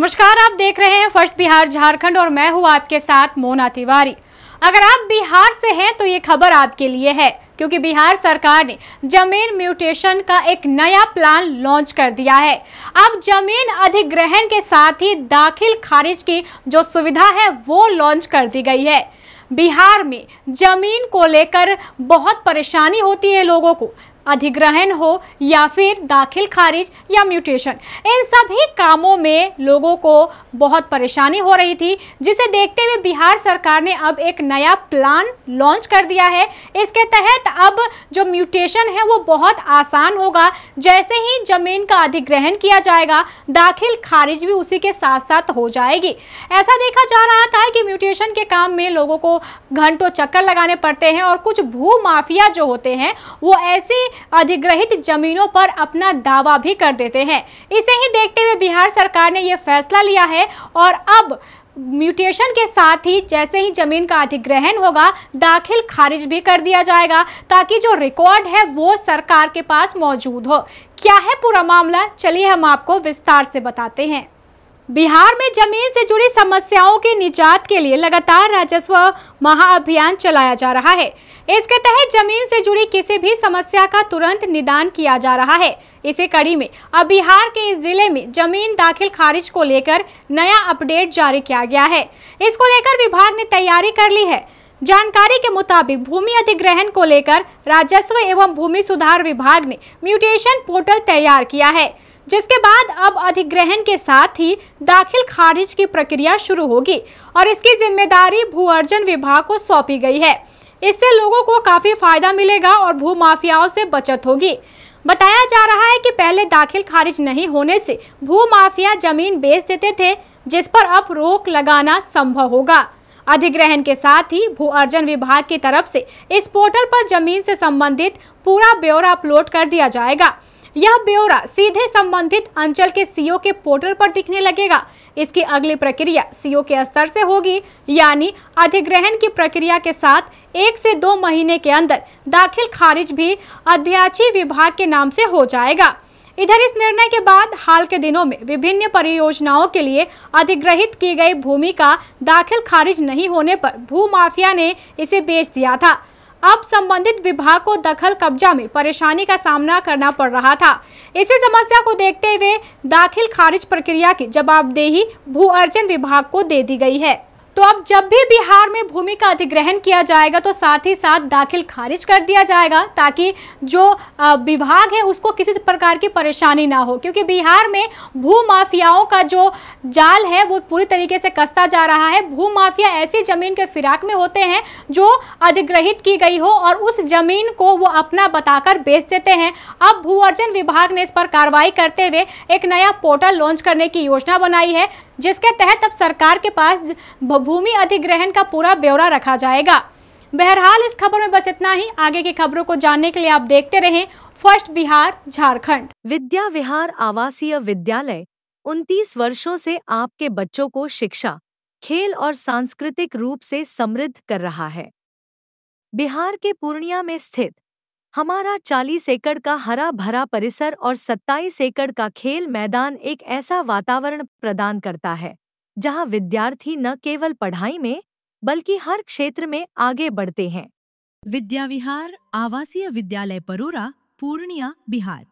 नमस्कार, आप देख रहे हैं फर्स्ट बिहार झारखंड और मैं हूं आपके साथ मोना तिवारी। अगर आप बिहार से हैं तो ये खबर आपके लिए है, क्योंकि बिहार सरकार ने जमीन म्यूटेशन का एक नया प्लान लॉन्च कर दिया है। अब जमीन अधिग्रहण के साथ ही दाखिल खारिज की जो सुविधा है वो लॉन्च कर दी गई है। बिहार में जमीन को लेकर बहुत परेशानी होती है लोगों को, अधिग्रहण हो या फिर दाखिल खारिज या म्यूटेशन, इन सभी कामों में लोगों को बहुत परेशानी हो रही थी, जिसे देखते हुए बिहार सरकार ने अब एक नया प्लान लॉन्च कर दिया है। इसके तहत अब जो म्यूटेशन है वो बहुत आसान होगा। जैसे ही जमीन का अधिग्रहण किया जाएगा, दाखिल खारिज भी उसी के साथ साथ हो जाएगी। ऐसा देखा जा रहा था कि म्यूटेशन के काम में लोगों को घंटों चक्कर लगाने पड़ते हैं और कुछ भू माफिया जो होते हैं वो ऐसी अधिग्रहित जमीनों पर अपना दावा भी कर देते हैं। इसे ही देखते हुए बिहार सरकार ने यह फैसला लिया है और अब म्यूटेशन के साथ ही जैसे ही जमीन का अधिग्रहण होगा, दाखिल खारिज भी कर दिया जाएगा, ताकि जो रिकॉर्ड है वो सरकार के पास मौजूद हो। क्या है पूरा मामला, चलिए हम आपको विस्तार से बताते हैं। बिहार में जमीन से जुड़ी समस्याओं के निजात के लिए लगातार राजस्व महाअभियान चलाया जा रहा है। इसके तहत जमीन से जुड़ी किसी भी समस्या का तुरंत निदान किया जा रहा है। इसी कड़ी में अब बिहार के इस जिले में जमीन दाखिल खारिज को लेकर नया अपडेट जारी किया गया है। इसको लेकर विभाग ने तैयारी कर ली है। जानकारी के मुताबिक भूमि अधिग्रहण को लेकर राजस्व एवं भूमि सुधार विभाग ने म्यूटेशन पोर्टल तैयार किया है, जिसके बाद अब अधिग्रहण के साथ ही दाखिल खारिज की प्रक्रिया शुरू होगी और इसकी जिम्मेदारी भू अर्जन विभाग को सौंपी गई है। इससे लोगों को काफी फायदा मिलेगा और भू माफियाओं से बचत होगी। बताया जा रहा है कि पहले दाखिल खारिज नहीं होने से भू माफिया जमीन बेच देते थे, जिस पर अब रोक लगाना संभव होगा। अधिग्रहण के साथ ही भू अर्जन विभाग की तरफ से इस पोर्टल पर जमीन से संबंधित पूरा ब्यौरा अपलोड कर दिया जाएगा। यह ब्यौरा सीधे संबंधित अंचल के सीओ के पोर्टल पर दिखने लगेगा। इसकी अगली प्रक्रिया सीओ के स्तर से होगी, यानी अधिग्रहण की प्रक्रिया के साथ 1 से 2 महीने के अंदर दाखिल खारिज भी अध्याक्षी विभाग के नाम से हो जाएगा। इधर इस निर्णय के बाद हाल के दिनों में विभिन्न परियोजनाओं के लिए अधिग्रहित की गई भूमि का दाखिल खारिज नहीं होने पर भू माफिया ने इसे बेच दिया था। अब संबंधित विभाग को दखल कब्जा में परेशानी का सामना करना पड़ रहा था। इसी समस्या को देखते हुए दाखिल खारिज प्रक्रिया की जवाबदेही भू अर्जन विभाग को दे दी गई है। तो अब जब भी बिहार में भूमि का अधिग्रहण किया जाएगा तो साथ ही साथ दाखिल खारिज कर दिया जाएगा, ताकि जो विभाग है उसको किसी प्रकार की परेशानी ना हो, क्योंकि बिहार में भू माफियाओं का जो जाल है वो पूरी तरीके से कसता जा रहा है। भू माफिया ऐसी जमीन के फिराक में होते हैं जो अधिग्रहित की गई हो और उस जमीन को वो अपना बताकर बेच देते हैं। अब भू अर्जन विभाग ने इस पर कार्रवाई करते हुए एक नया पोर्टल लॉन्च करने की योजना बनाई है, जिसके तहत अब सरकार के पास भूमि अधिग्रहण का पूरा ब्यौरा रखा जाएगा। बहरहाल इस खबर में बस इतना ही। आगे की खबरों को जानने के लिए आप देखते रहें फर्स्ट बिहार झारखंड। विद्या विहार आवासीय विद्यालय 29 वर्षों से आपके बच्चों को शिक्षा, खेल और सांस्कृतिक रूप से समृद्ध कर रहा है। बिहार के पूर्णिया में स्थित हमारा 40 एकड़ का हरा भरा परिसर और 27 एकड़ का खेल मैदान एक ऐसा वातावरण प्रदान करता है जहां विद्यार्थी न केवल पढ़ाई में बल्कि हर क्षेत्र में आगे बढ़ते हैं। विद्या विहार आवासीय विद्यालय परोरा, पूर्णिया, बिहार।